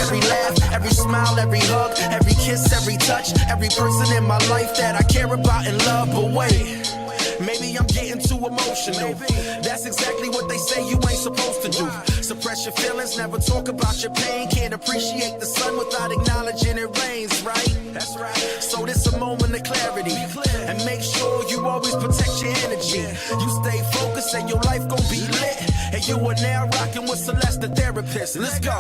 every laugh, every smile, every hug, every kiss, every touch, every person in my life that I care about and love. But wait, maybe I'm getting too emotional. That's exactly what they say you ain't supposed to do. Suppress your feelings, never talk about your pain. Can't appreciate the sun without acknowledging it rains, right? That's right. So this a moment of clarity. And make sure you always protect your energy. You stay focused and your life gon' be lit. And you are now rocking with Celeste, the therapist. Let's go.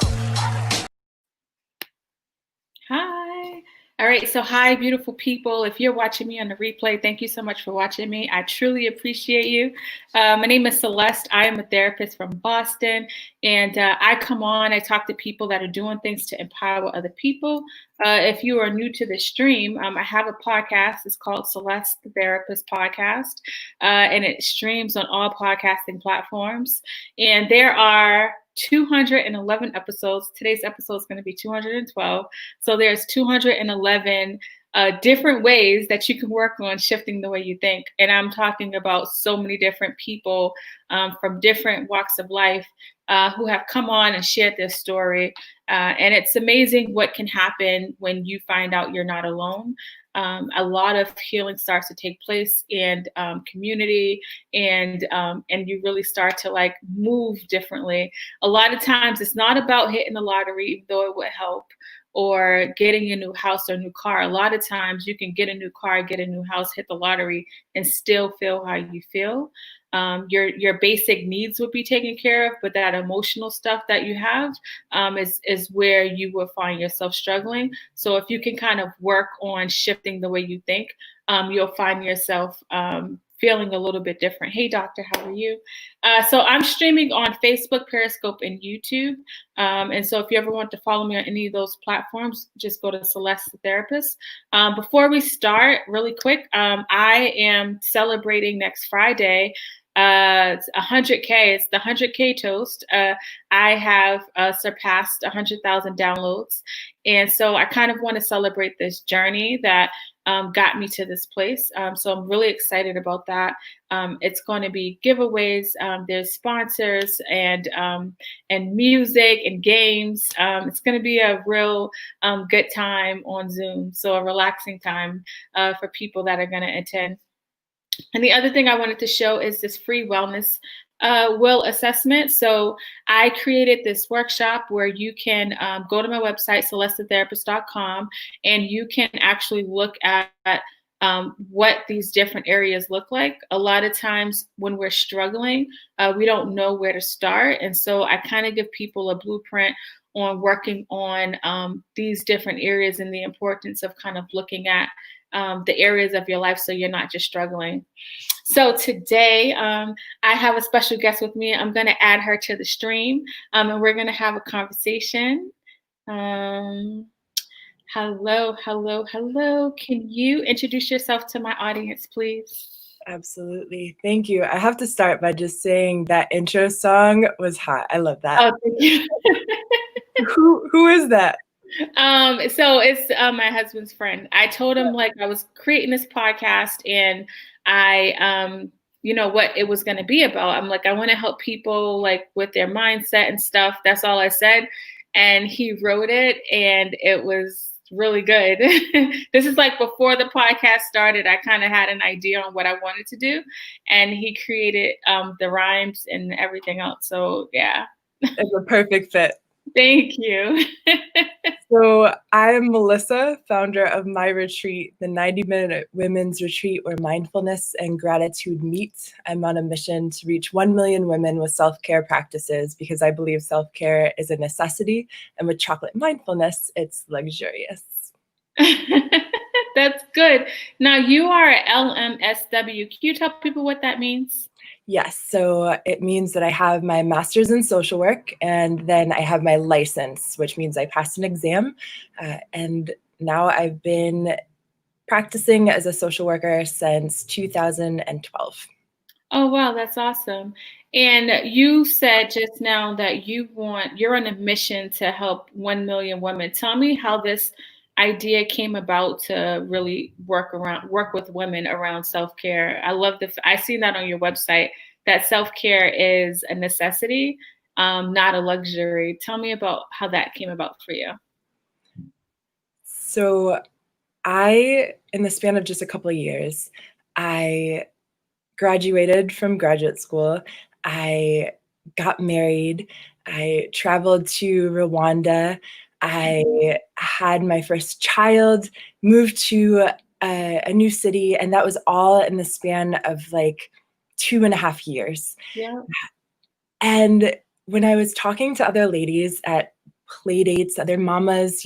Hi. All right. So hi, beautiful people. If you're watching me on the replay, thank you so much for watching me. I truly appreciate you. My name is Celeste. I am a therapist from Boston. And I come on, I talk to people that are doing things to empower other people. If you are new to the stream, I have a podcast. It's called Celeste the Therapist Podcast. And it streams on all podcasting platforms. And there are 211 episodes. Today's episode is going to be 212. So there's 211 different ways that you can work on shifting the way you think. And I'm talking about so many different people from different walks of life who have come on and shared their story. And it's amazing what can happen when you find out you're not alone. A lot of healing starts to take place in community, and you really start to like move differently. A lot of times it's not about hitting the lottery, even though it would help, or getting a new house or a new car. A lot of times you can get a new car, get a new house, hit the lottery, and still feel how you feel. Your basic needs would be taken care of, but that emotional stuff that you have is where you will find yourself struggling. So if you can kind of work on shifting the way you think, you'll find yourself feeling a little bit different. Hey, doctor, how are you? So I'm streaming on Facebook, Periscope, and YouTube. And so if you ever want to follow me on any of those platforms, just go to Celeste the Therapist. Before we start, really quick, I am celebrating next Friday. It's 100K. It's the 100K toast. I have surpassed 100,000 downloads. And so I kind of want to celebrate this journey that got me to this place. So I'm really excited about that. It's going to be giveaways. There's sponsors and music and games. It's going to be a real good time on Zoom. So a relaxing time for people that are going to attend. And the other thing I wanted to show is this free wellness will assessment. So I created this workshop where you can go to my website, celestetherapist.com, and you can actually look at what these different areas look like. A lot of times when we're struggling, we don't know where to start. And so I kind of give people a blueprint on working on these different areas and the importance of kind of looking at the areas of your life so you're not just struggling. So today I have a special guest with me. I'm going to add her to the stream and we're going to have a conversation. Hello. Can you introduce yourself to my audience, please? Absolutely. Thank you. I have to start by just saying that intro song was hot. I love that. Oh, thank you. Who is that? So it's my husband's friend. I told him like I was creating this podcast and I what it was going to be about. I'm like, I want to help people like with their mindset and stuff. That's all I said. And he wrote it and it was really good. This is like before the podcast started. I kind of had an idea on what I wanted to do and he created the rhymes and everything else. So yeah. It's a perfect fit. Thank you. So I'm Melissa, founder of my retreat, the 90-minute women's retreat where mindfulness and gratitude meet. I'm on a mission to reach 1 million women with self-care practices because I believe self-care is a necessity. And with chocolate mindfulness, it's luxurious. That's good. Now you are LMSW. Can you tell people what that means? Yes, so it means that I have my master's in social work and then I have my license, which means I passed an exam. And now I've been practicing as a social worker since 2012. Oh, wow, that's awesome. And you said just now that you're on a mission to help 1 million women. Tell me how this idea came about to really work with women around self-care. I love I seen that on your website, that self-care is a necessity. not a luxury. Tell me about how that came about for you. So in the span of just a couple of years, I graduated from graduate school. I got married. I traveled to Rwanda. I had my first child, moved to a new city, and that was all in the span of like 2.5 years. Yeah. And when I was talking to other ladies at play dates, other mamas,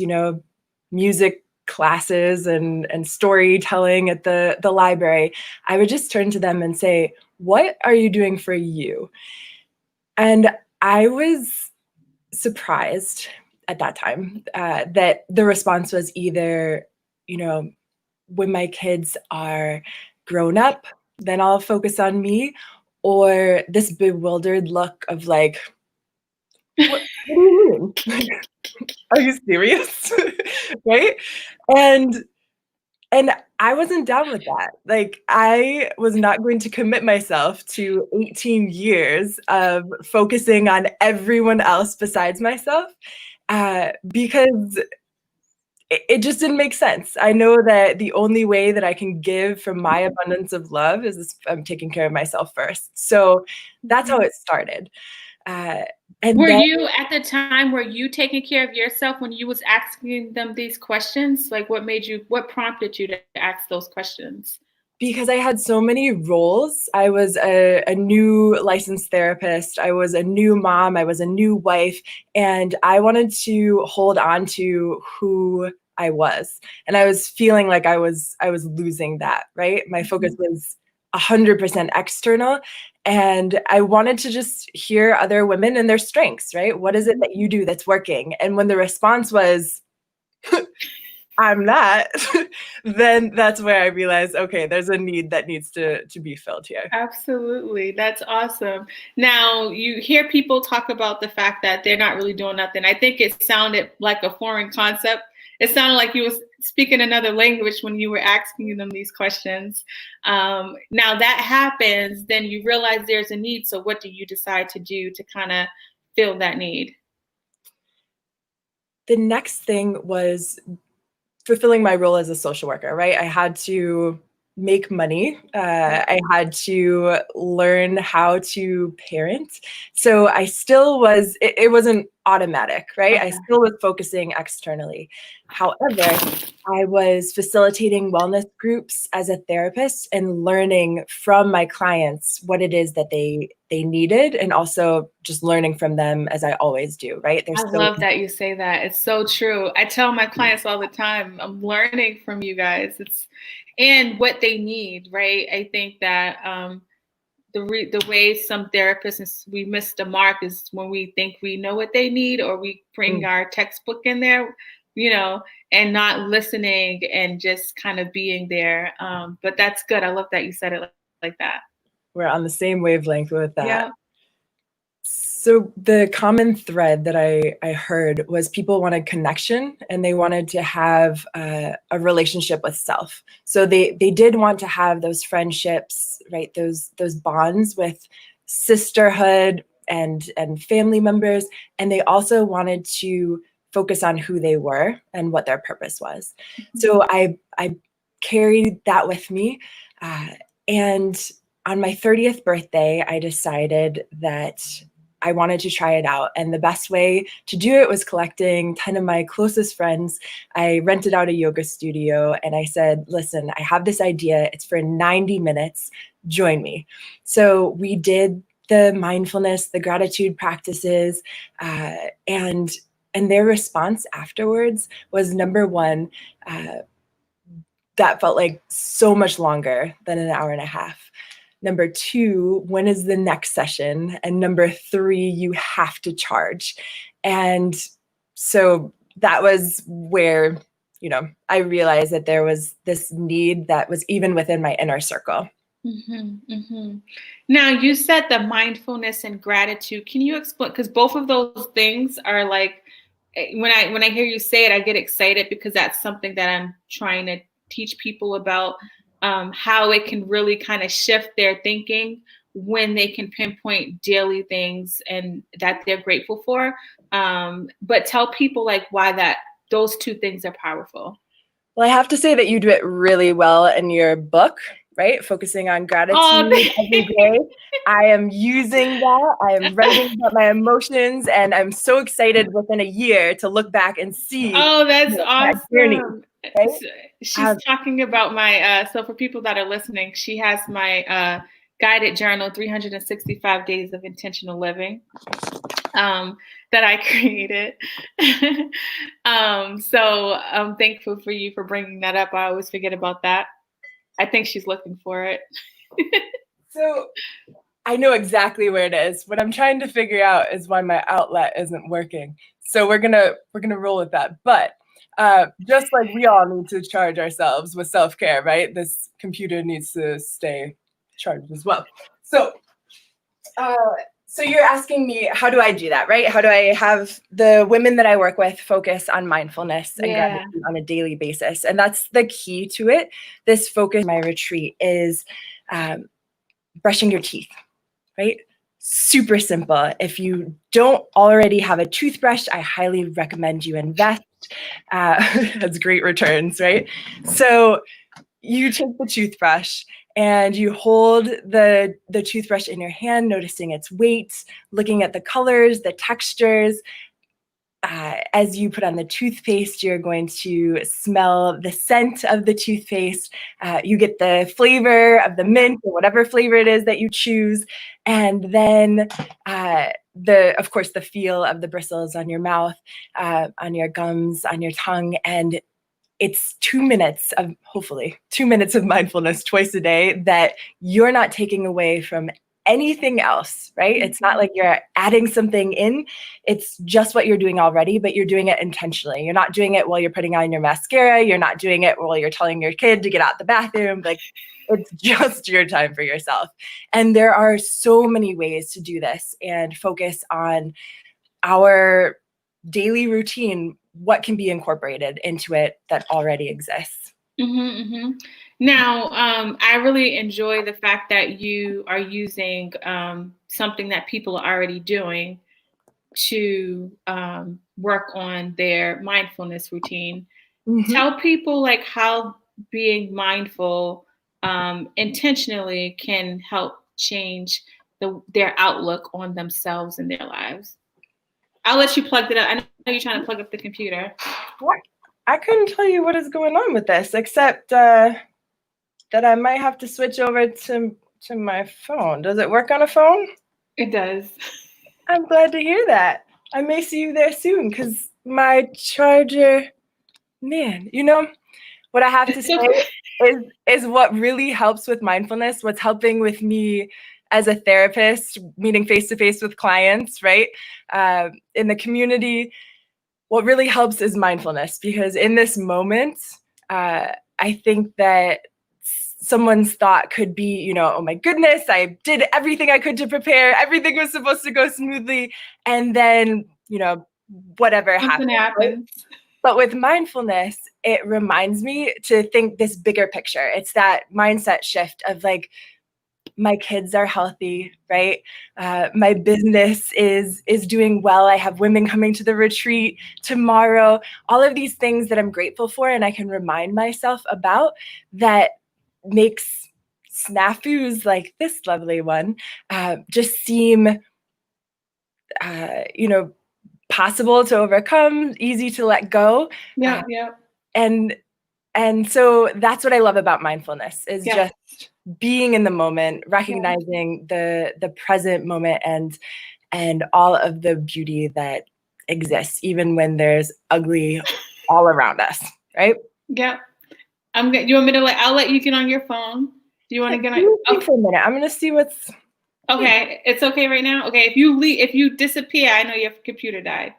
music classes and storytelling at the library, I would just turn to them and say, "What are you doing for you?" And I was surprised at that time that the response was either, when my kids are grown up, then I'll focus on me, or this bewildered look of like, what do you mean? Are you serious? Right? And and I wasn't down with that. Like, I was not going to commit myself to 18 years of focusing on everyone else besides myself, because it just didn't make sense. I know that the only way that I can give from my abundance of love is if I'm taking care of myself first. So that's how it started. Uh, and Were then you at the time, were you taking care of yourself when you was asking them these questions? Like what prompted you to ask those questions? because I had so many roles, I was a new licensed therapist, I was a new mom, I was a new wife, and I wanted to hold on to who I was. And I was feeling like I was losing that, right? My focus was 100% external, and I wanted to just hear other women and their strengths, right? What is it that you do that's working? And when the response was, I'm not, then that's where I realized, okay, there's a need that needs to be filled here. Absolutely. That's awesome. Now, you hear people talk about the fact that they're not really doing nothing. I think it sounded like a foreign concept. It sounded like you was speaking another language when you were asking them these questions. Now that happens, then you realize there's a need. So what do you decide to do to kind of fill that need? The next thing was fulfilling my role as a social worker, right? I had to make money. I had to learn how to parent. So I still was, it wasn't automatic, right? I Okay. still was focusing externally. However, I was facilitating wellness groups as a therapist and learning from my clients what it is that they needed, and also just learning from them as I always do, right? I love that you say that. It's so true. I tell my clients all the time, I'm learning from you guys. And what they need, right? I think that the way some therapists we miss the mark is when we think we know what they need, or we bring Mm, our textbook in there, you know, and not listening and just kind of being there. But that's good. I love that you said it like that. we're on the same wavelength with that. Yeah. So the common thread that I heard was people wanted connection, and they wanted to have a relationship with self. So they did want to have those friendships, right? Those bonds with sisterhood and family members, and they also wanted to focus on who they were and what their purpose was. So I carried that with me, and on my 30th birthday, I decided that I wanted to try it out. And the best way to do it was collecting 10 of my closest friends. I rented out a yoga studio and I said, listen, I have this idea. It's for 90 minutes. Join me. So we did the mindfulness, the gratitude practices, and their response afterwards was, number one, that felt like so much longer than an hour and a half. Number two, when is the next session? And number three, you have to charge. And so that was where, I realized that there was this need that was even within my inner circle. Now, you said the mindfulness and gratitude. Can you explain? Because both of those things are like, when I hear you say it, I get excited because that's something that I'm trying to teach people about, how it can really kind of shift their thinking when they can pinpoint daily things and that they're grateful for. But tell people like why those two things are powerful. Well, I have to say that you do it really well in your book, right? Focusing on gratitude every day. I am using that. I am writing about my emotions, and I'm so excited within a year to look back and see. Oh, that's that journey, awesome. right? She's talking about my, so for people that are listening, she has my guided journal, 365 Days of Intentional Living, that I created. So I'm thankful for you for bringing that up. I always forget about that. I think she's looking for it. So I know exactly where it is. What I'm trying to figure out is why my outlet isn't working. So we're gonna roll with that. But just like we all need to charge ourselves with self-care, right? This computer needs to stay charged as well. So so you're asking me, how do I do that, right? How do I have the women that I work with focus on mindfulness and gratitude on a daily basis? And that's the key to it. This focus, my retreat, is brushing your teeth, right? Super simple. If you don't already have a toothbrush, I highly recommend you invest. That's great returns, right? So you take the toothbrush and you hold the toothbrush in your hand, noticing its weight, looking at the colors, the textures. As you put on the toothpaste, you're going to smell the scent of the toothpaste. You get the flavor of the mint or whatever flavor it is that you choose. And then of course, the feel of the bristles on your mouth, on your gums, on your tongue. And it's 2 minutes of, hopefully, 2 minutes of mindfulness twice a day that you're not taking away from anything else, right? It's not like you're adding something in. It's just what you're doing already, but you're doing it intentionally. You're not doing it while you're putting on your mascara. You're not doing it while you're telling your kid to get out the bathroom. Like, it's just your time for yourself. And there are so many ways to do this and focus on our daily routine, what can be incorporated into it that already exists. Now, I really enjoy the fact that you are using something that people are already doing to work on their mindfulness routine. Tell people like how being mindful intentionally can help change their outlook on themselves and their lives. I'll let you plug it up. I know you're trying to plug up the computer. I couldn't tell you what is going on with this, except that I might have to switch over to my phone. Does it work on a phone? It does. I'm glad to hear that. I may see you there soon, because my charger, man, you know, what I have to say is what really helps with mindfulness, what's helping with me as a therapist, meeting face-to-face with clients, right? In the community, what really helps is mindfulness, because in this moment, I think that someone's thought could be, you know, oh my goodness, I did everything I could to prepare. Everything was supposed to go smoothly. And then, you know, whatever happens. Right? But with mindfulness, it reminds me to think this bigger picture. It's that mindset shift of like, my kids are healthy, right? My business is doing well. I have women coming to the retreat tomorrow. All of these things that I'm grateful for and I can remind myself about, that makes snafus like this lovely one just seem, you know, possible to overcome, easy to let go. Yeah. And so that's what I love about mindfulness, is just being in the moment, recognizing the present moment and all of the beauty that exists, even when there's ugly all around us, right? Yeah. You want me to I'll let you get on your phone. Do you want to get on? Okay. For a minute. I'm going to see what's. Okay. It's okay right now. Okay. If you disappear, I know your computer died.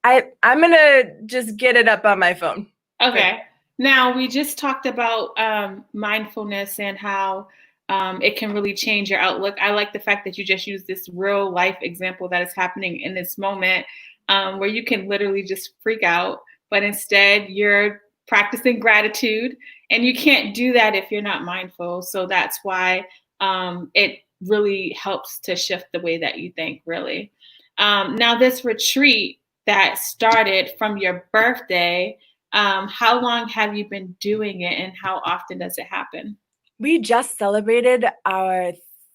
I'm going to just get it up on my phone. Okay. Now, we just talked about mindfulness and how it can really change your outlook. I like the fact that you just used this real life example that is happening in this moment, where you can literally just freak out, but instead you're practicing gratitude, and you can't do that if you're not mindful. So that's why it really helps to shift the way that you think, really. Now, this retreat that started from your birthday, how long have you been doing it, and how often does it happen? We just celebrated our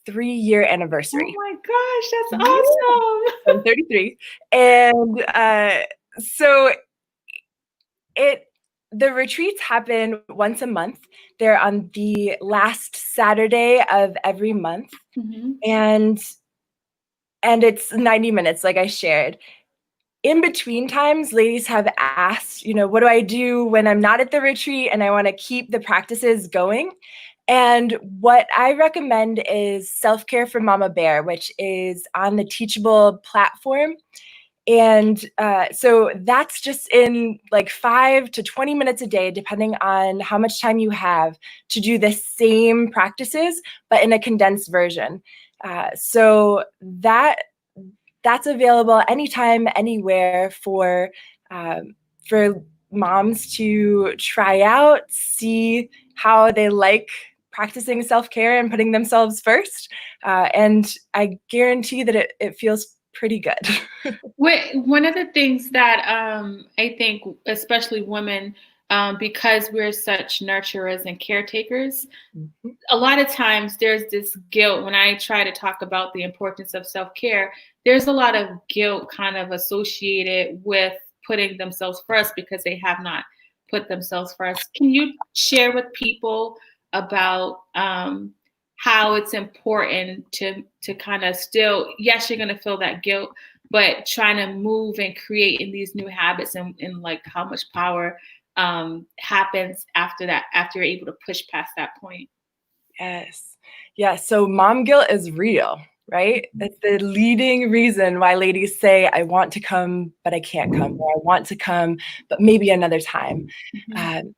3-year Oh anniversary. my gosh, that's Yeah. awesome. I'm 33. And so the retreats happen once a month. They're on the last Saturday of every month. Mhm. And it's 90 minutes, like I shared. In between times, ladies have asked, what do I do when I'm not at the retreat and I want to keep the practices going? And what I recommend is Self-Care for Mama Bear, which is on the Teachable platform. And so that's just in like 5 to 20 minutes a day, depending on how much time you have to do the same practices, but in a condensed version. So that's available anytime, anywhere for moms to try out, see how they like practicing self-care and putting themselves first. And I guarantee that it feels pretty good. One of the things that I think, especially women, because we're such nurturers and caretakers, Mhm. a lot of times there's this guilt when I try to talk about the importance of self-care. There's a lot of guilt kind of associated with putting themselves first because they have not put themselves first. Can you share with people about how it's important to kind of still, yes, you're going to feel that guilt, but trying to move and create in these new habits, and like how much power happens after that, after you're able to push past that point? Yes. Yeah. So mom guilt is real, right? It's the leading reason why ladies say, I want to come, but I can't come, or I want to come, but maybe another time. Mhm.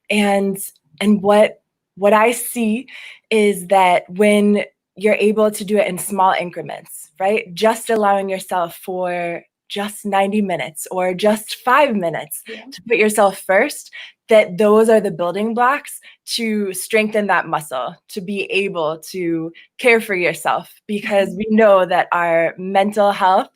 And what I see is that when you're able to do it in small increments, right? Just allowing yourself for just 90 minutes or just 5 minutes Yeah. to put yourself first, that those are the building blocks to strengthen that muscle, to be able to care for yourself, because we know that our mental health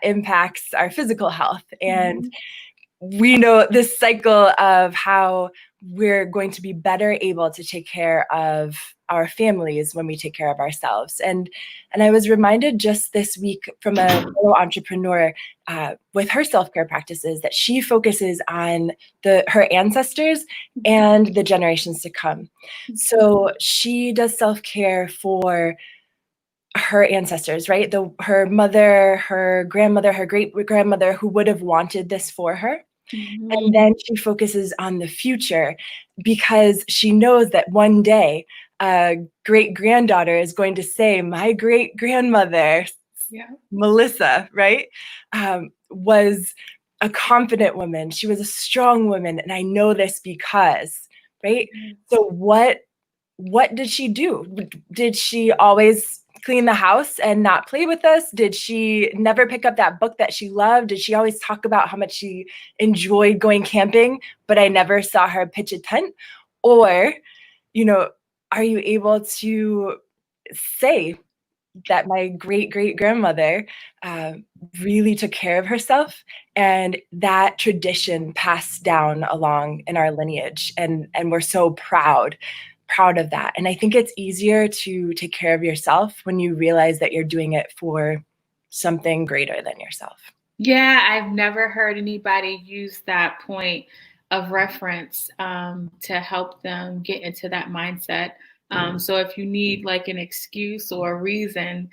impacts our physical health. And Mhm. we know this cycle of how we're going to be better able to take care of our families when we take care of ourselves. And I was reminded just this week from a fellow entrepreneur with her self-care practices that she focuses on her ancestors and the generations to come. So she does self-care for her ancestors, right? Her mother, her grandmother, her great grandmother who would have wanted this for her. Mhm. And then she focuses on the future because she knows that one day a great granddaughter is going to say, my great grandmother, Yeah. Melissa, right, was a confident woman. She was a strong woman. And I know this because, right? So what did she do? Did she always clean the house and not play with us? Did she never pick up that book that she loved? Did she always talk about how much she enjoyed going camping, but I never saw her pitch a tent? Or, are you able to say that my great great grandmother really took care of herself, and that tradition passed down along in our lineage, and we're so proud of that. And I think it's easier to take care of yourself when you realize that you're doing it for something greater than yourself. Yeah, I've never heard anybody use that point of reference to help them get into that mindset. So if you need like an excuse or a reason,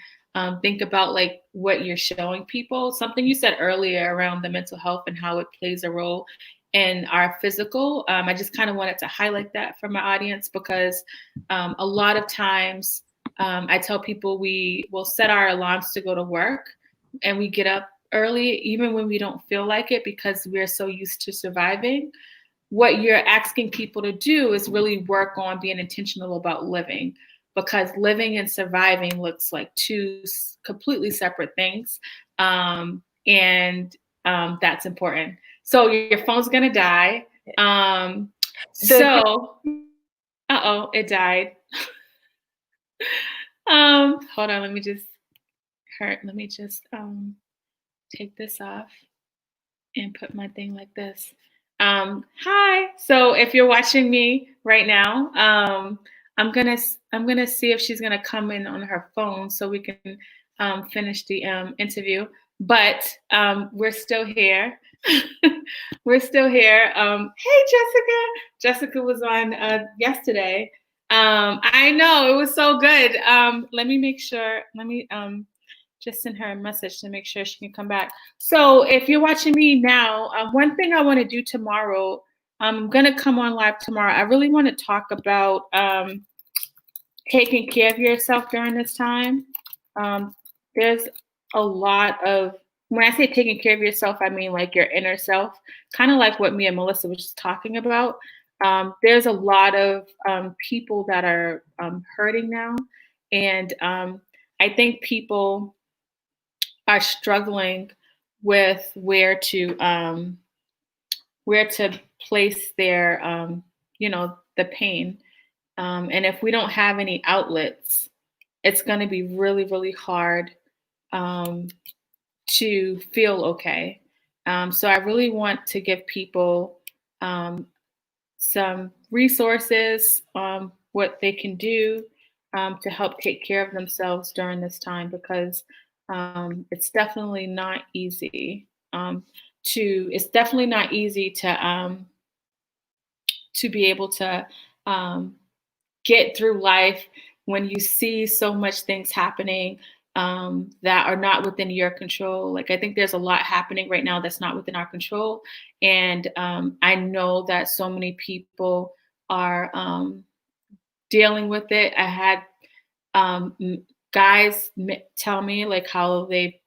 think about like what you're showing people. Something you said earlier around the mental health and how it plays a role in our physical. I just kind of wanted to highlight that for my audience because a lot of times I tell people we will set our alarms to go to work and we get up early, even when we don't feel like it, because we're so used to surviving. What you're asking people to do is really work on being intentional about living, because living and surviving looks like two completely separate things. And that's important. So your phone's going to die. The So, uh-oh, it died. Hold on, let me just take this off and put my thing like this. Hi. So if you're watching me right now, I'm gonna see if she's gonna come in on her phone so we can finish the interview. But we're still here. We're still here. Hey, Jessica. Jessica was on yesterday. I know it was so good. Let me make sure. Let me just send her a message to make sure she can come back. So if you're watching me now, one thing I want to do tomorrow, I'm going to come on live tomorrow. I really want to talk about taking care of yourself during this time. There's a lot of, when I say taking care of yourself, I mean like your inner self, kind of like what me and Melissa was just talking about. There's a lot of people that are hurting now. And I think people are struggling with where to place their the pain, and if we don't have any outlets, it's going to be really, really hard to feel okay. So I really want to give people some resources, what they can do to help take care of themselves during this time, because it's definitely not easy. It's definitely not easy to be able to get through life when you see so much things happening that are not within your control. Like, I think there's a lot happening right now that's not within our control. And I know that so many people are dealing with it. I had guys tell me like how they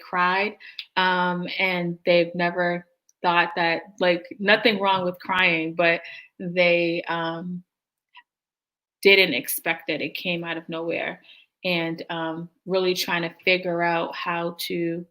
cried, and they've never thought that, like, nothing wrong with crying, but they didn't expect it. It came out of nowhere, and really trying to figure out how to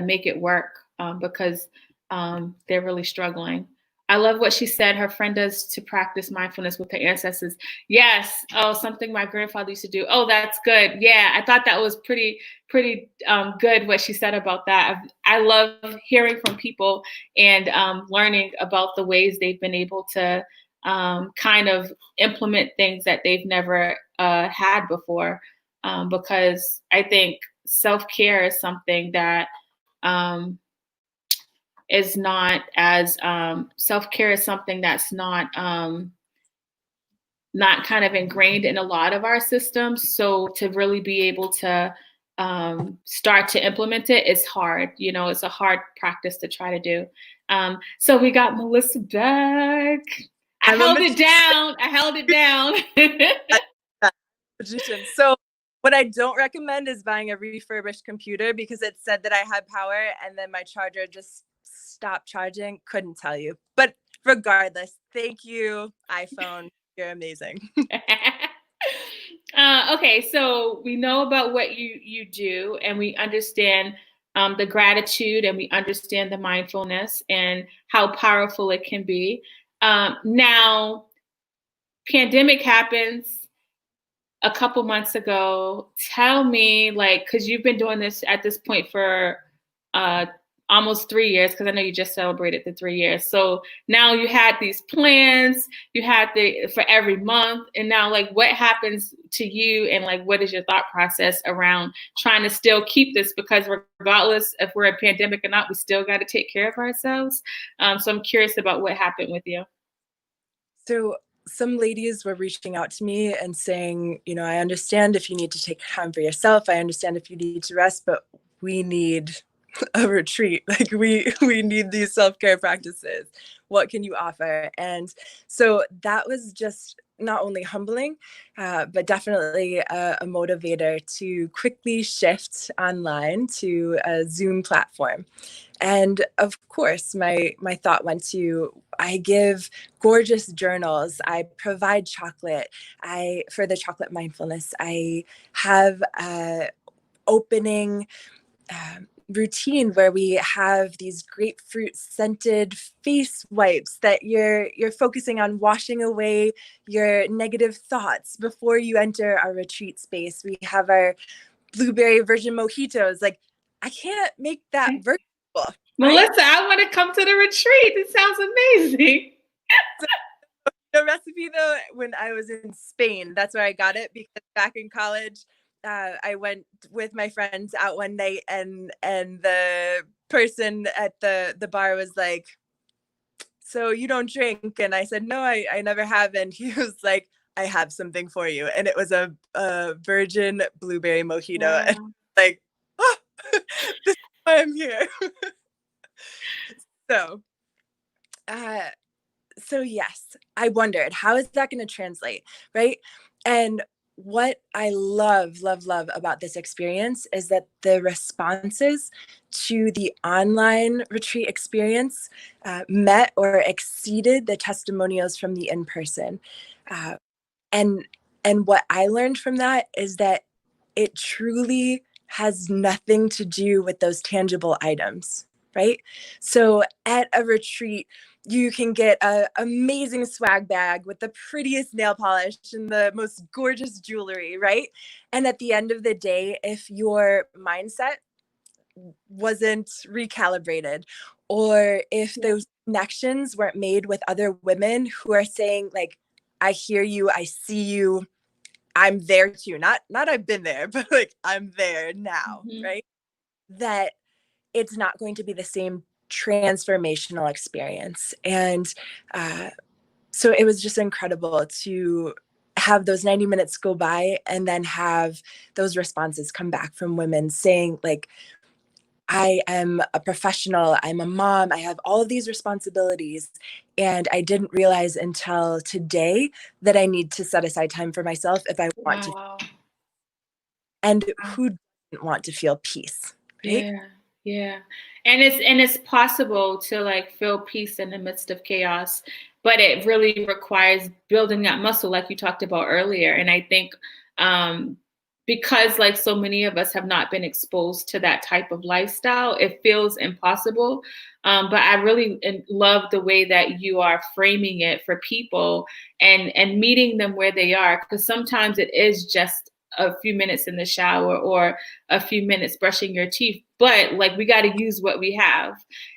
make it work, because they're really struggling. I love what she said her friend does to practice mindfulness with her ancestors. Yes. Oh, something my grandfather used to do. Oh, that's good. Yeah, I thought that was pretty good what she said about that. I love hearing from people and learning about the ways they've been able to kind of implement things that they've never had before, because I think self-care is something that is not as self-care is something that's not kind of ingrained in a lot of our systems. So to really be able to start to implement it is hard. It's a hard practice to try to do. So we got Melissa back. I held it down. So what I don't recommend is buying a refurbished computer, because it said that I had power and then my charger just stopped charging. Couldn't tell you. But regardless, thank you, iPhone. You're amazing. Okay, so we know about what you do, and we understand the gratitude, and we understand the mindfulness and how powerful it can be. Now, pandemic happens a couple months ago. Tell me, like, because you've been doing this at this point for almost 3 years, because I know you just celebrated the 3 years. So now you had these plans, you had for every month, and now, like, what happens to you, and like, what is your thought process around trying to still keep this? Because regardless if we're a pandemic or not, we still got to take care of ourselves. So I'm curious about what happened with you. So some ladies were reaching out to me and saying, I understand if you need to take time for yourself. I understand if you need to rest, but we need a retreat. Like, we need these self-care practices. What can you offer? And so that was just not only humbling, but definitely a motivator to quickly shift online to a Zoom platform. And of course, my thought went to, I give gorgeous journals. I provide chocolate. For the chocolate mindfulness, I have opening routine where we have these grapefruit scented face wipes that you're focusing on washing away your negative thoughts before you enter our retreat space. We have our blueberry virgin mojitos. Like, I can't make that virtual, right? Melissa, I want to come to the retreat. It sounds amazing. The recipe, though, when I was in Spain, that's where I got it, because back in college, I went with my friends out one night, and the person at the bar was like, "So you don't drink?" And I said, "No, I never have." And he was like, "I have something for you." And it was a virgin blueberry mojito. Wow. And like, oh, this is why I'm here. So, so yes, I wondered, how is that going to translate, right? And what I love about this experience is that the responses to the online retreat experience met or exceeded the testimonials from the in-person. And what I learned from that is that it truly has nothing to do with those tangible items, right? So at a retreat, you can get an amazing swag bag with the prettiest nail polish and the most gorgeous jewelry, right? And at the end of the day, if your mindset wasn't recalibrated, or if those connections weren't made with other women who are saying, like, I hear you, I see you, I'm there too. Not I've been there, but like, I'm there now, right? That it's not going to be the same transformational experience. And so it was just incredible to have those 90 minutes go by and then have those responses come back from women saying, like, I am a professional, I'm a mom, I have all of these responsibilities, and I didn't realize until today that I need to set aside time for myself if I want to. And who doesn't want to feel peace, right? Yeah. And it's possible to like feel peace in the midst of chaos, but it really requires building that muscle like you talked about earlier. And I think because like so many of us have not been exposed to that type of lifestyle, it feels impossible. But I really love the way that you are framing it for people and meeting them where they are, because sometimes it is just a few minutes in the shower or a few minutes brushing your teeth, but like, we got to use what we have,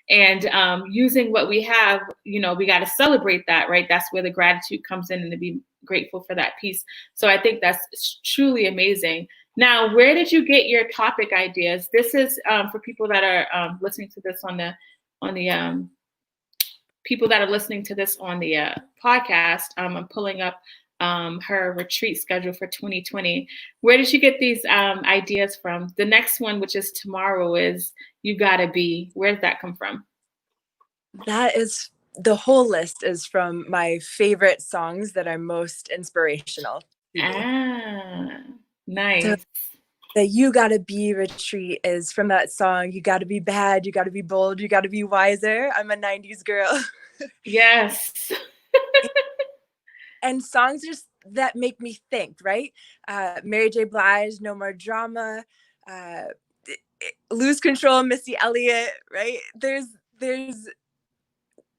and using what we have, we got to celebrate that, right? That's where the gratitude comes in, and to be grateful for that piece. So I think that's truly amazing. Now, where did you get your topic ideas? This is for people that are listening to this on the people that are listening to this on the podcast. I'm pulling up her retreat schedule for 2020. Where did you get these ideas from? The next one, which is tomorrow, is You Gotta Be. Where did that come from? That is, the whole list is from my favorite songs that are most inspirational. Nice. So the You Gotta Be retreat is from that song, You Gotta Be Bad, You Gotta Be Bold, You Gotta Be Wiser. I'm a 90s girl. Yes. And songs just that make me think, right? Mary J. Blige, No More Drama, Lose Control, Missy Elliott, right? There's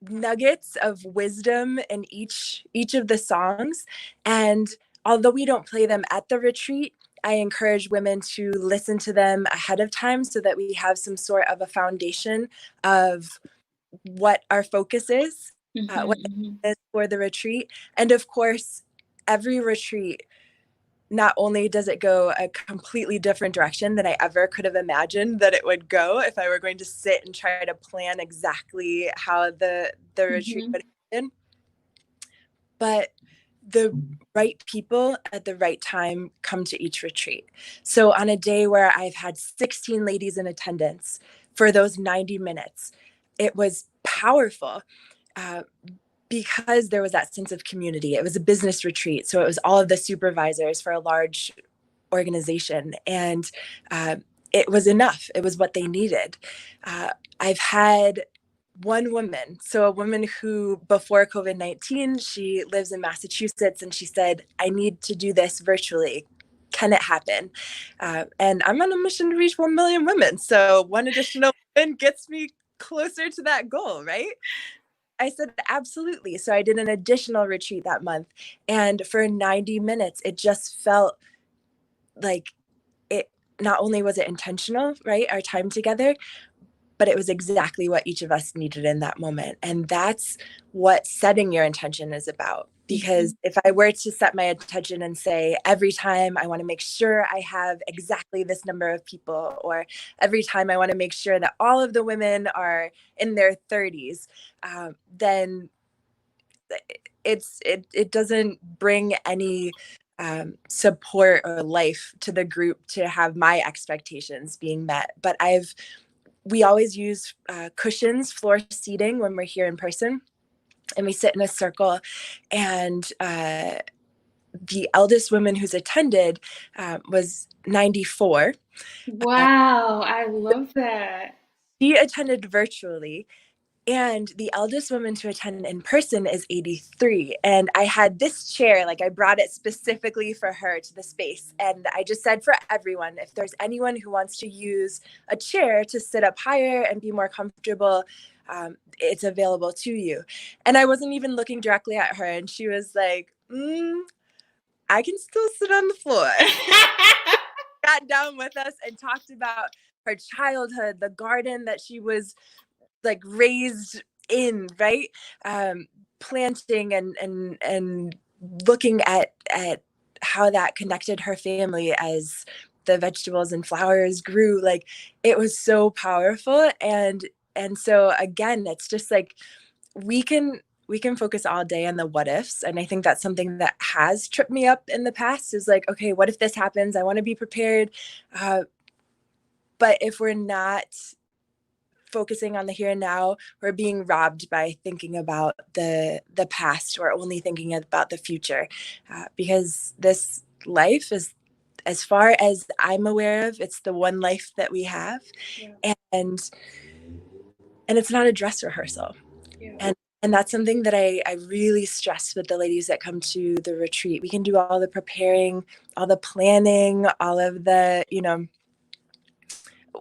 nuggets of wisdom in each of the songs. And although we don't play them at the retreat, I encourage women to listen to them ahead of time so that we have some sort of a foundation of what our focus is, what it is for the retreat. And of course, every retreat, not only does it go a completely different direction than I ever could have imagined that it would go if I were going to sit and try to plan exactly how the retreat would happen, but the right people at the right time come to each retreat. So on a day where I've had 16 ladies in attendance for those 90 minutes, it was powerful. Because there was that sense of community. It was a business retreat, so it was all of the supervisors for a large organization, and it was enough. It was what they needed. I've had one woman, so a woman who before COVID-19, she lives in Massachusetts, and she said, I need to do this virtually. can it happen? And I'm on a mission to reach 1 million women. So one additional win gets me closer to that goal, right? I said, absolutely. So I did an additional retreat that month. And for 90 minutes, it just felt like it, not only was it intentional, right? Our time together, but it was exactly what each of us needed in that moment. And that's what setting your intention is about. Because if I were to set my intention and say, every time I want to make sure I have exactly this number of people, or every time I want to make sure that all of the women are in their 30s, then it doesn't bring any support or life to the group to have my expectations being met. But we always use cushions, floor seating when we're here in person, and we sit in a circle. And the eldest woman who's attended was 94. Wow, I love that. She attended virtually. And the eldest woman to attend in person is 83. And I had this chair, like I brought it specifically for her to the space. And I just said for everyone, if there's anyone who wants to use a chair to sit up higher and be more comfortable, it's available to you. And I wasn't even looking directly at her. And she was like, I can still sit on the floor. Sat down with us and talked about her childhood, the garden that she was like raised in, right? Planting and looking at how that connected her family as the vegetables and flowers grew. Like, it was so powerful. And so again, it's just like we can focus all day on the what ifs. And I think that's something that has tripped me up in the past, is like, okay, what if this happens? I want to be prepared. But if we're not focusing on the here and now, we're being robbed by thinking about the past, or only thinking about the future, because this life is, as far as I'm aware of, it's the one life that we have. Yeah. And it's not a dress rehearsal. Yeah. And that's something that I really stress with the ladies that come to the retreat. We can do all the preparing, all the planning, all of the,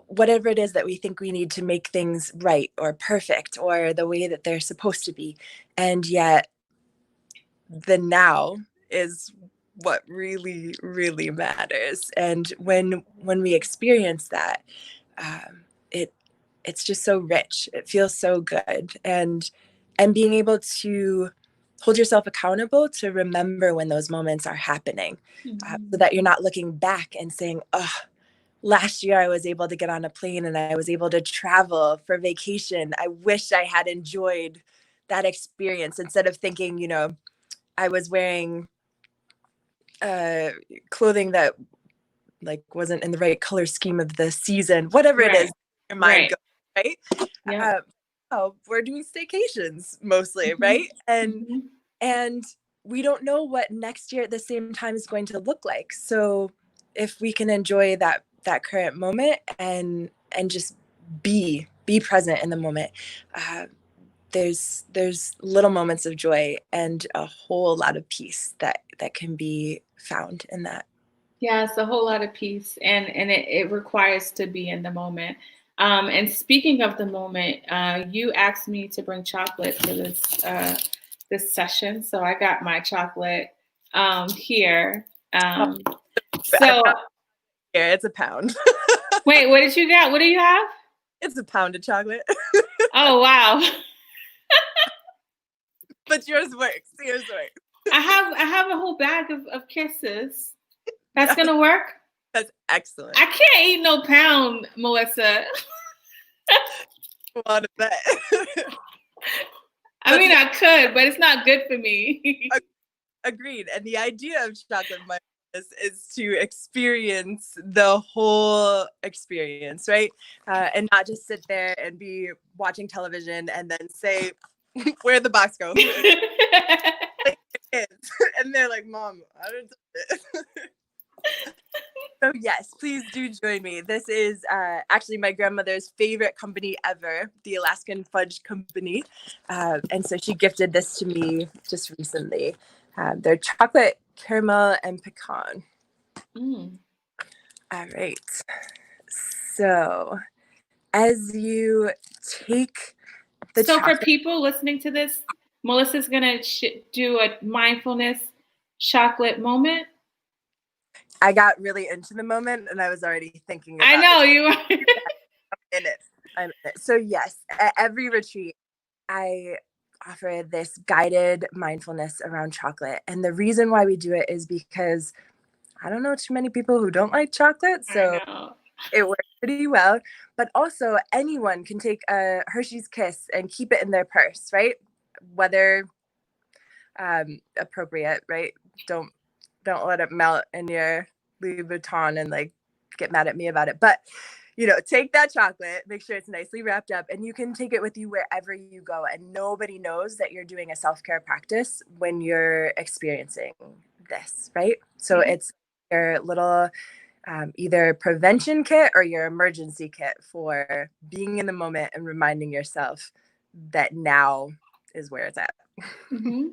whatever it is that we think we need to make things right or perfect or the way that they're supposed to be. And yet the now is what really, really matters. And when we experience that, it's just so rich. It feels so good. And being able to hold yourself accountable to remember when those moments are happening, so that you're not looking back and saying, oh, last year I was able to get on a plane and I was able to travel for vacation. I wish I had enjoyed that experience, instead of thinking, I was wearing clothing that like wasn't in the right color scheme of the season, whatever it is your mind goes, right? Yeah. We're doing staycations mostly, right? And we don't know what next year at the same time is going to look like. So if we can enjoy that current moment and just be present in the moment, there's little moments of joy and a whole lot of peace that can be found in that. Yeah, it's a whole lot of peace, and it requires to be in the moment. And speaking of the moment, you asked me to bring chocolate to this session, so I got my chocolate here. So here, it's a pound. Wait, what did you get? What do you have? It's a pound of chocolate. Oh wow! But yours works. I have a whole bag of kisses. That's gonna work? That's excellent. I can't eat no pound, Melissa. Want to bet. I mean, I could, but it's not good for me. Agreed. And the idea of chocolate mindfulness is to experience the whole experience, right? And not just sit there and be watching television and then say, where'd the box go? And they're like, Mom, I don't do it. So yes, please do join me. This is actually my grandmother's favorite company ever, the Alaskan Fudge Company. And so she gifted this to me just recently. They're chocolate, caramel, and pecan. Mm. All right. So as you take the So for chocolate, people listening to this, Melissa's gonna do a mindfulness chocolate moment. I got really into the moment and I was already thinking I about the know chocolate. you are. In it. I'm in it. So yes, at every retreat, I offer this guided mindfulness around chocolate. And the reason why we do it is because I don't know too many people who don't like chocolate. I So know. it works pretty well. But also anyone can take a Hershey's Kiss and keep it in their purse, right? Whether appropriate, right? Don't let it melt in your Louis Vuitton and like get mad at me about it. But take that chocolate, make sure it's nicely wrapped up, and you can take it with you wherever you go. And nobody knows that you're doing a self-care practice when you're experiencing this, right? So it's your little either prevention kit or your emergency kit for being in the moment and reminding yourself that now is where it's at. Mm-hmm.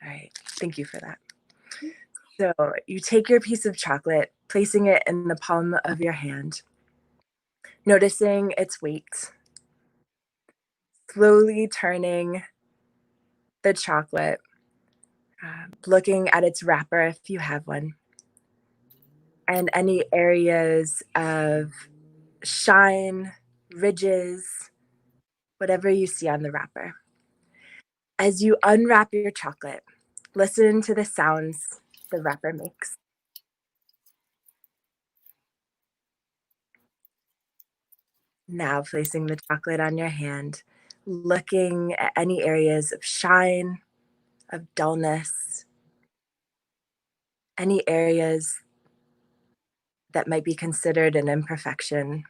All right. Thank you for that. So you take your piece of chocolate, placing it in the palm of your hand, noticing its weight, slowly turning the chocolate, looking at its wrapper if you have one, and any areas of shine, ridges, whatever you see on the wrapper. As you unwrap your chocolate, listen to the sounds the wrapper makes. Now placing the chocolate on your hand, looking at any areas of shine, of dullness, any areas that might be considered an imperfection,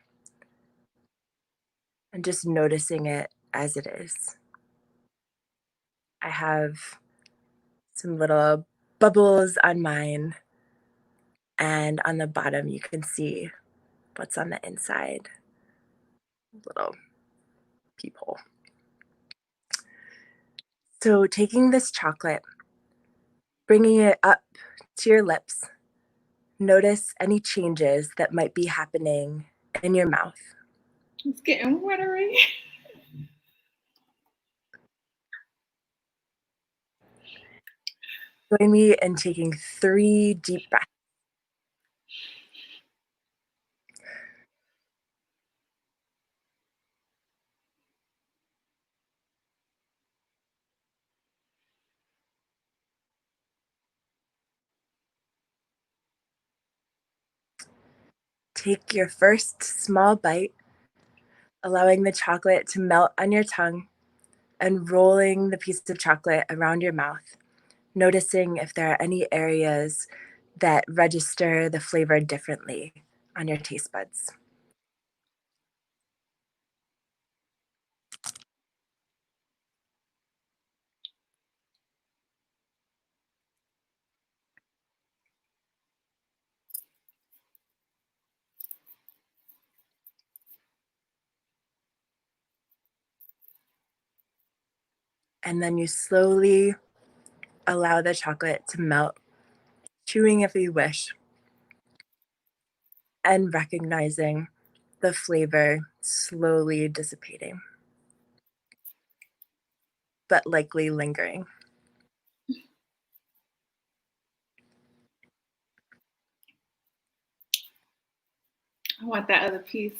and just noticing it as it is. I have some little bubbles on mine, and on the bottom you can see what's on the inside, little peephole. So taking this chocolate, bringing it up to your lips, notice any changes that might be happening in your mouth. It's getting watery. Join me in taking 3 deep breaths. Take your first small bite, allowing the chocolate to melt on your tongue and rolling the piece of chocolate around your mouth, noticing if there are any areas that register the flavor differently on your taste buds. And then you slowly allow the chocolate to melt, chewing if you wish, and recognizing the flavor slowly dissipating, but likely lingering. I want that other piece.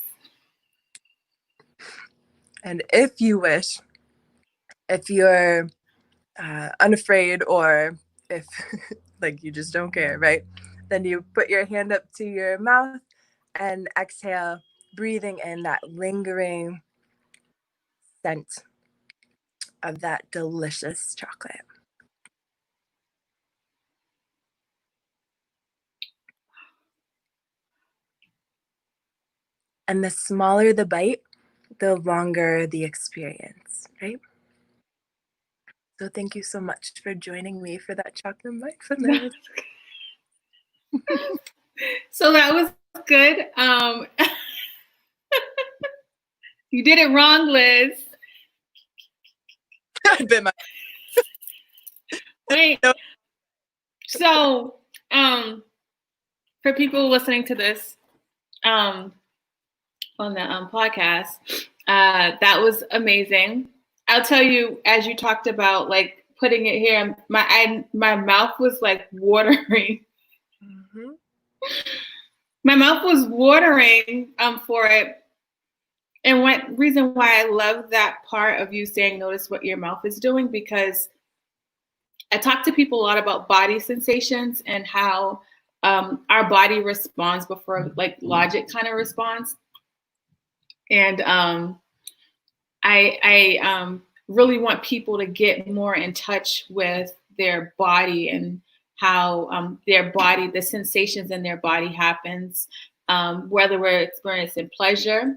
And if you wish, if you're unafraid or if like you just don't care, right? Then you put your hand up to your mouth and exhale, breathing in that lingering scent of that delicious chocolate. And the smaller the bite, the longer the experience, right? So thank you so much for joining me for that chocolate mindfulness. So that was good. You did it wrong, Liz. Wait. No. So, for people listening to this on the podcast, that was amazing. I'll tell you, as you talked about like putting it here, my mouth was like watering. Mm-hmm. My mouth was watering for it. And one reason why I love that part of you saying notice what your mouth is doing, because I talk to people a lot about body sensations and how our body responds before like logic kind of responds. And I really want people to get more in touch with their body and how their body, the sensations in their body happens, whether we're experiencing pleasure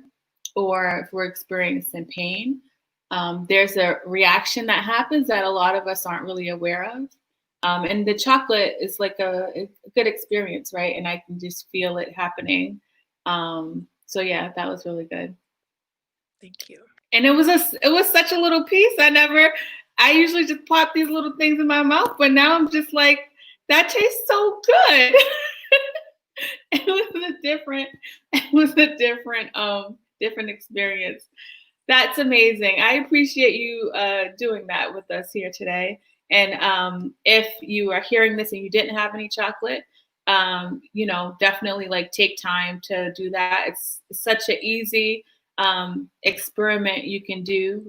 or if we're experiencing pain. There's a reaction that happens that a lot of us aren't really aware of. And the chocolate is like a good experience, right? And I can just feel it happening. So yeah, that was really good. Thank you. And it was such a little piece. I usually just pop these little things in my mouth, but now I'm just like, that tastes so good. It was a different experience. That's amazing. I appreciate you doing that with us here today. And if you are hearing this and you didn't have any chocolate, definitely like take time to do that. It's such an easy experiment you can do,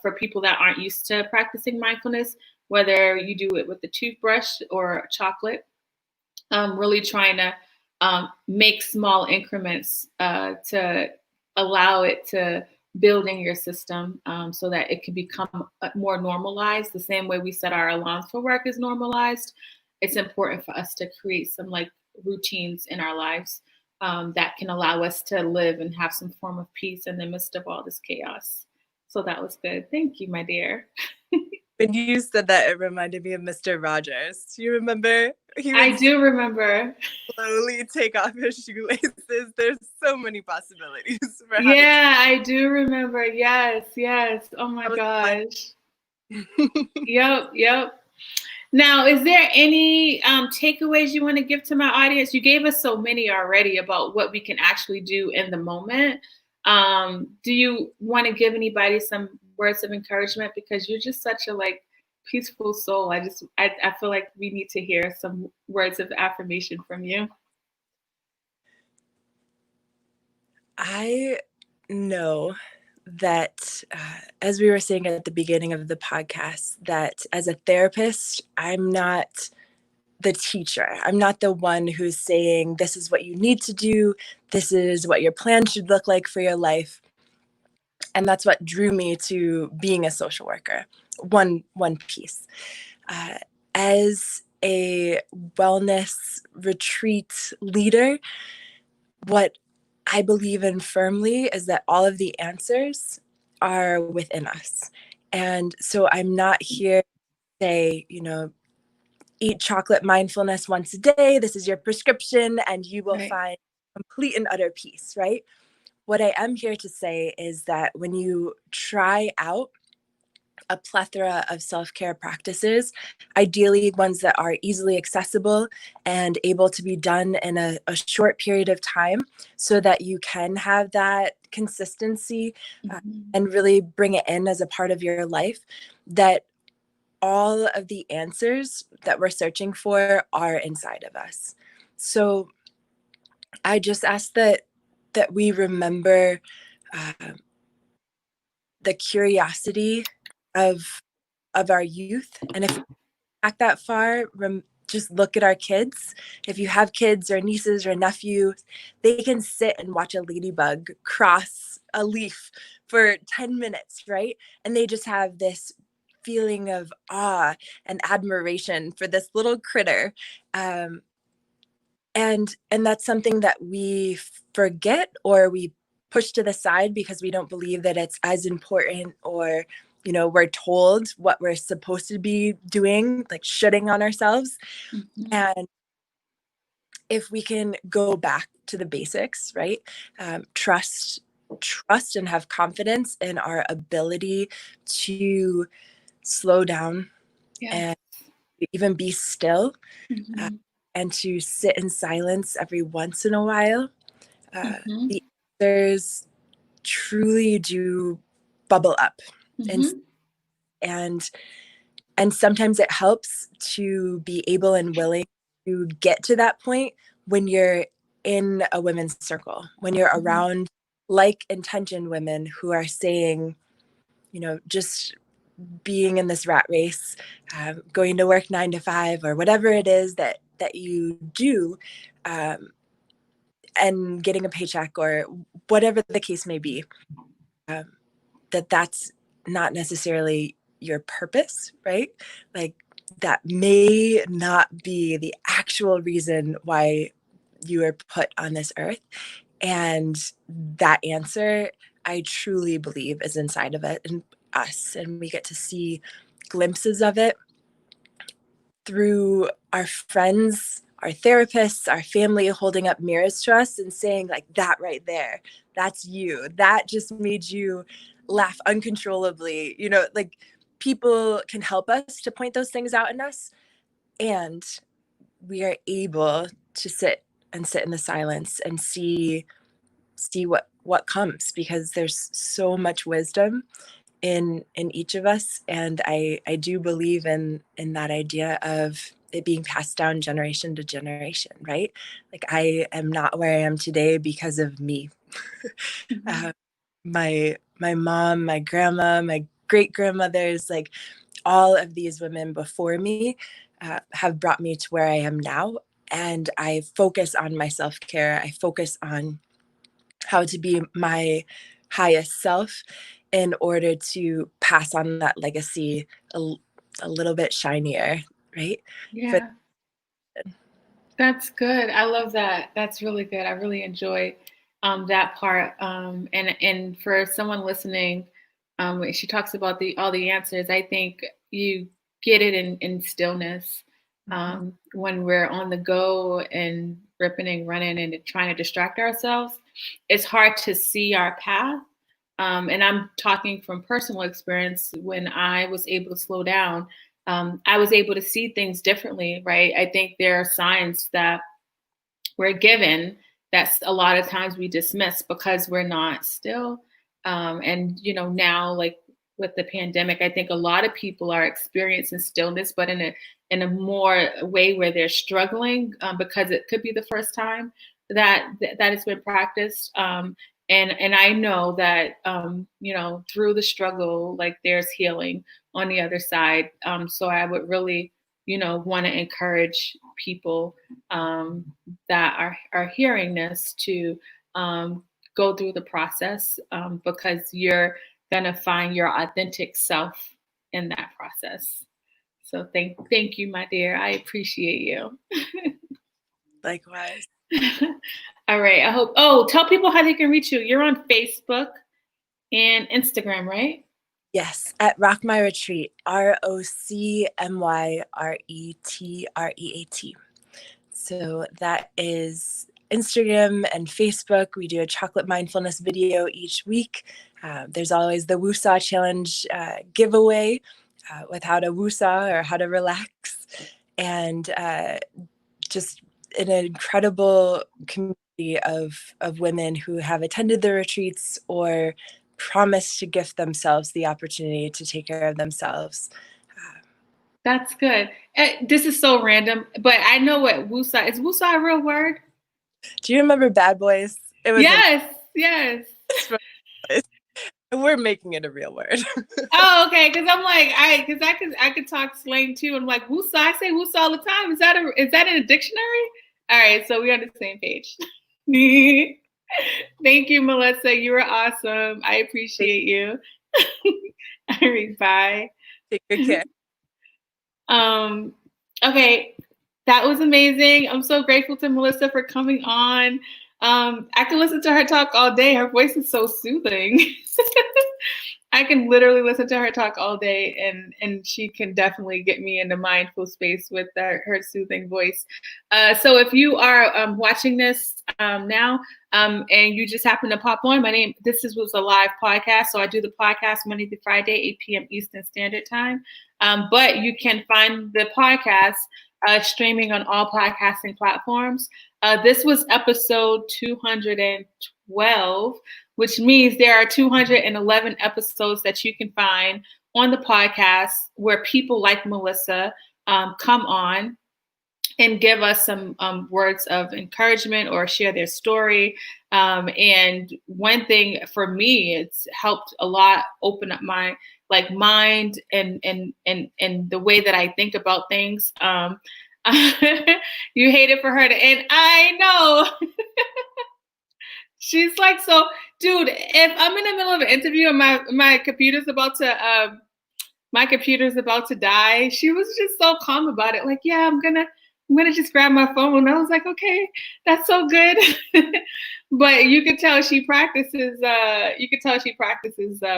for people that aren't used to practicing mindfulness, whether you do it with a toothbrush or chocolate. Really trying to make small increments to allow it to build in your system so that it can become more normalized. The same way we set our alarms for work is normalized. It's important for us to create some like routines in our lives that can allow us to live and have some form of peace in the midst of all this chaos. So that was good. Thank you, my dear. When you said that, it reminded me of Mr. Rogers. Do you remember? I do remember. Slowly take off his shoelaces. There's so many possibilities. Yeah, I do remember. Yes. Oh my gosh. Yep. Now, is there any takeaways you want to give to my audience? You gave us so many already about what we can actually do in the moment. Do you want to give anybody some words of encouragement? Because you're just such a like peaceful soul. I feel like we need to hear some words of affirmation from you. I know that, as we were saying at the beginning of the podcast, that as a therapist, I'm not the teacher. I'm not the one who's saying, this is what you need to do. This is what your plan should look like for your life. And that's what drew me to being a social worker. One piece. As a wellness retreat leader, what I believe in firmly is that all of the answers are within us. And so I'm not here to say, eat chocolate mindfulness once a day. This is your prescription and you will find complete and utter peace, right? What I am here to say is that when you try out a plethora of self-care practices, ideally ones that are easily accessible and able to be done in a short period of time so that you can have that consistency and really bring it in as a part of your life, that all of the answers that we're searching for are inside of us. So I just ask that we remember the curiosity of our youth. And if we back that far, just look at our kids. If you have kids or nieces or nephews, they can sit and watch a ladybug cross a leaf for 10 minutes, right? And they just have this feeling of awe and admiration for this little critter. And that's something that we forget or we push to the side because we don't believe that it's as important, or we're told what we're supposed to be doing, like shooting on ourselves. And if we can go back to the basics, right? Trust and have confidence in our ability to slow down and even be still. and to sit in silence every once in a while, Mm-hmm. the answers truly do bubble up. Mm-hmm. And sometimes it helps to be able and willing to get to that point when you're in a women's circle, when you're around like intentioned women who are saying, just being in this rat race, going to work 9 to 5 or whatever it is that you do, and getting a paycheck or whatever the case may be, that's not necessarily your purpose, right? Like that may not be the actual reason why you were put on this earth. And that answer, I truly believe, is inside of it and us. And we get to see glimpses of it through our friends, our therapists, our family holding up mirrors to us and saying, like, that right there, that's you. That just made you laugh uncontrollably. Like people can help us to point those things out in us. And we are able to sit in the silence and see what comes, because there's so much wisdom in each of us. And I do believe in that idea of it being passed down generation to generation, right? Like I am not where I am today because of me. Mm-hmm. My mom, my grandma, my great grandmothers, like all of these women before me have brought me to where I am now. And I focus on my self-care. I focus on how to be my highest self in order to pass on that legacy a little bit shinier, right? For Yeah, that's good. I love that. That's really good. I really enjoy that part. And for someone listening, when she talks about all the answers, I think you get it in stillness. When we're on the go and ripping and running and trying to distract ourselves, it's hard to see our path. And I'm talking from personal experience. When I was able to slow down, I was able to see things differently, right? I think there are signs that we're given that a lot of times we dismiss because we're not still. And now, like with the pandemic, I think a lot of people are experiencing stillness, but in a more way where they're struggling, because it could be the first time that it's been practiced. And I know that through the struggle, like there's healing on the other side. So I would really want to encourage people that are hearing this to go through the process, because you're gonna find your authentic self in that process. So thank you, my dear. I appreciate you. Likewise. All right. I hope. Oh, tell people how they can reach you. You're on Facebook and Instagram, right? Yes, at Rock My Retreat, ROCMYRETREAT. So that is Instagram and Facebook. We do a chocolate mindfulness video each week. There's always the Woosah Challenge giveaway with how to woosah or how to relax. And just an incredible community of women who have attended the retreats or promised to gift themselves the opportunity to take care of themselves. That's good. This is so random, but I know what woosah is. Woosah a real word? Do you remember Bad Boys? It was Yes. We're making it a real word. Oh, okay. Because I'm like, I could talk slang too. I'm like, woosah. I say woosah all the time. Is that in a dictionary? All right, so we're on the same page. Thank you, Melissa. You were awesome. I appreciate you. All right, bye. Take good care. Okay, that was amazing. I'm so grateful to Melissa for coming on. I can listen to her talk all day. Her voice is so soothing. I can literally listen to her talk all day, and she can definitely get me into mindful space with her soothing voice. So if you are watching this now, and you just happen to pop on, this was a live podcast. So I do the podcast Monday through Friday, 8 p.m. Eastern Standard Time. But you can find the podcast streaming on all podcasting platforms. This was episode 212, which means there are 211 episodes that you can find on the podcast where people like Melissa come on and give us some words of encouragement or share their story. And one thing for me, it's helped a lot open up my mind and the way that I think about things. You hate it for her to end. I know. She's like, so, dude, if I'm in the middle of an interview and my computer's about to die, she was just so calm about it. Like, yeah, I'm gonna just grab my phone. And I was like, okay, that's so good. But you could tell she practices.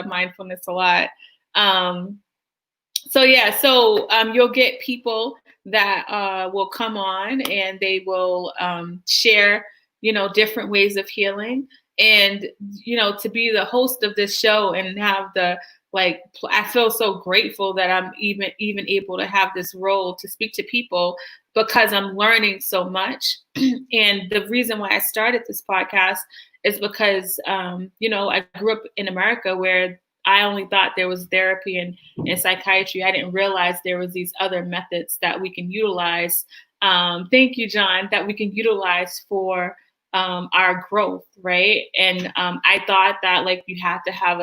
Mindfulness a lot. So you'll get people that will come on and they will share, different ways of healing. And, to be the host of this show and have I feel so grateful that I'm even able to have this role to speak to people, because I'm learning so much. And the reason why I started this podcast is because, I grew up in America where I only thought there was therapy and psychiatry. I didn't realize there was these other methods that we can utilize. Thank you, John, that we can utilize for our growth, right? And I thought that you had to have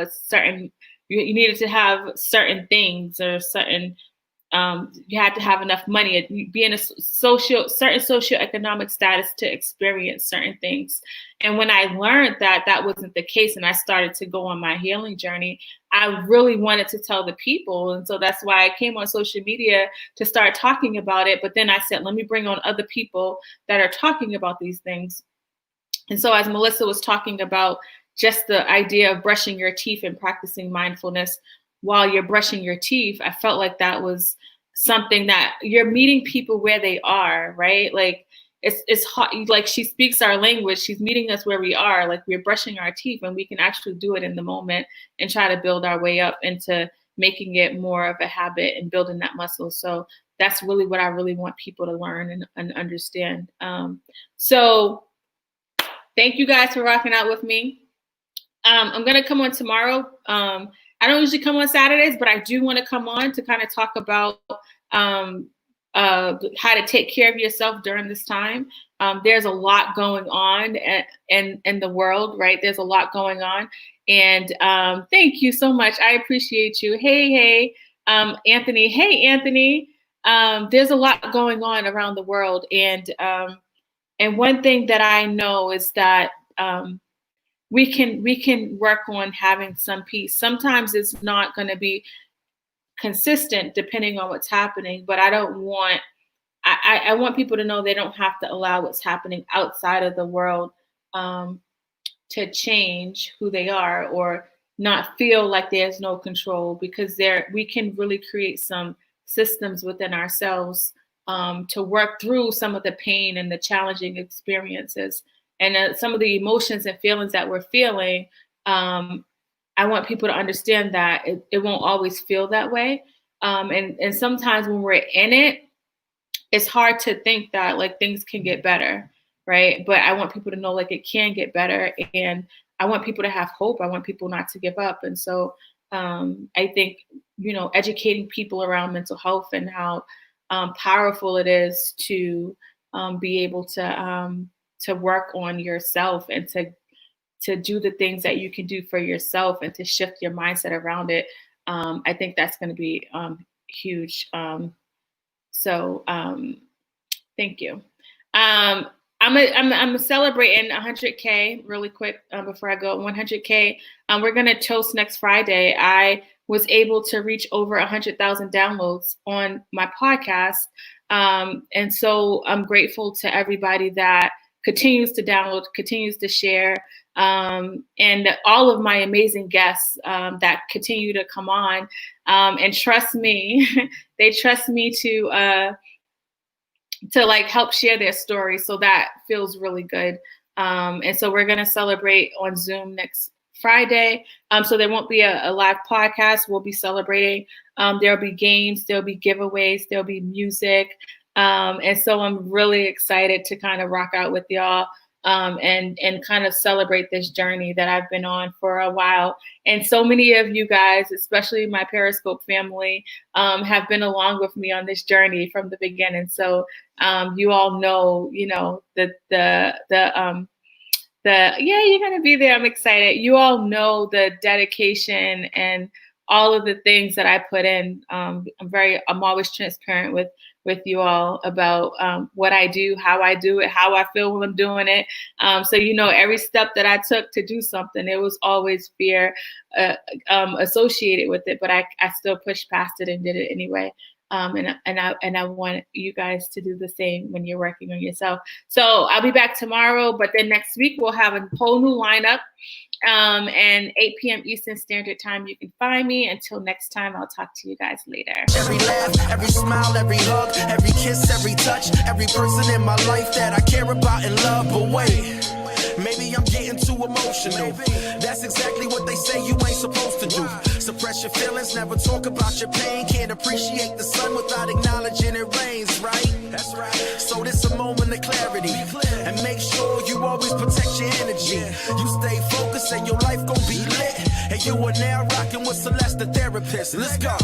you needed to have certain things or certain, you had to have enough money, be in a certain socioeconomic status to experience certain things. And when I learned that that wasn't the case and I started to go on my healing journey, I really wanted to tell the people. And so that's why I came on social media to start talking about it. But then I said, let me bring on other people that are talking about these things. And so as Melissa was talking about just the idea of brushing your teeth and practicing mindfulness while you're brushing your teeth, I felt like that was something that you're meeting people where they are, right? It's hot. She speaks our language. She's meeting us where we are. We're brushing our teeth, and we can actually do it in the moment and try to build our way up into making it more of a habit and building that muscle. So that's really what I really want people to learn and understand. So thank you guys for rocking out with me. I'm going to come on tomorrow. I don't usually come on Saturdays, but I do want to come on to kind of talk about how to take care of yourself during this time. There's a lot going on in the world, right? There's a lot going on. And thank you so much. I appreciate you. Hey, Anthony. Hey, Anthony. There's a lot going on around the world. And one thing that I know is that we can work on having some peace. Sometimes it's not going to be consistent depending on what's happening, but I want people to know they don't have to allow what's happening outside of the world to change who they are or not feel like there's no control, because we can really create some systems within ourselves to work through some of the pain and the challenging experiences. And some of the emotions and feelings that we're feeling, I want people to understand that it won't always feel that way. And sometimes when we're in it, it's hard to think that things can get better, right? But I want people to know it can get better. And I want people to have hope. I want people not to give up. And so I think, educating people around mental health and how powerful it is to be able to work on yourself and to do the things that you can do for yourself and to shift your mindset around it. I think that's going to be huge. So thank you. I'm celebrating 100K really quick before I go. 100K. We're going to toast next Friday. I was able to reach over 100,000 downloads on my podcast. And so I'm grateful to everybody that continues to download, continues to share, and all of my amazing guests that continue to come on and trust me. They trust me to help share their story. So that feels really good. And so we're going to celebrate on Zoom next Friday. So there won't be a live podcast. We'll be celebrating. There'll be games, there'll be giveaways, there'll be music. And so I'm really excited to kind of rock out with y'all and kind of celebrate this journey that I've been on for a while. And so many of you guys, especially my Periscope family, have been along with me on this journey from the beginning. So you all know, yeah, you're going to be there. I'm excited. You all know the dedication and all of the things that I put in. I'm always transparent with you all about what I do, how I do it, how I feel when I'm doing it. So, every step that I took to do something, there was always fear associated with it, but I still pushed past it and did it anyway. And I want you guys to do the same when you're working on yourself. So I'll be back tomorrow, but then next week we'll have a whole new lineup. And 8 p.m. Eastern Standard Time, you can find me. Until next time, I'll talk to you guys later. Every laugh, every smile, every hug, every kiss, every touch, every person in my life that I care about and love. But wait, maybe I'm getting too emotional. That's exactly what they say you ain't supposed to do. Suppress your feelings, never talk about your pain. Can't appreciate the sun without acknowledging it rains, right? That's right. So this a moment of clarity. And make sure you always protect your energy. You stay focused and your life gon' be lit. And you are now rocking with Celeste, the therapist. Let's go.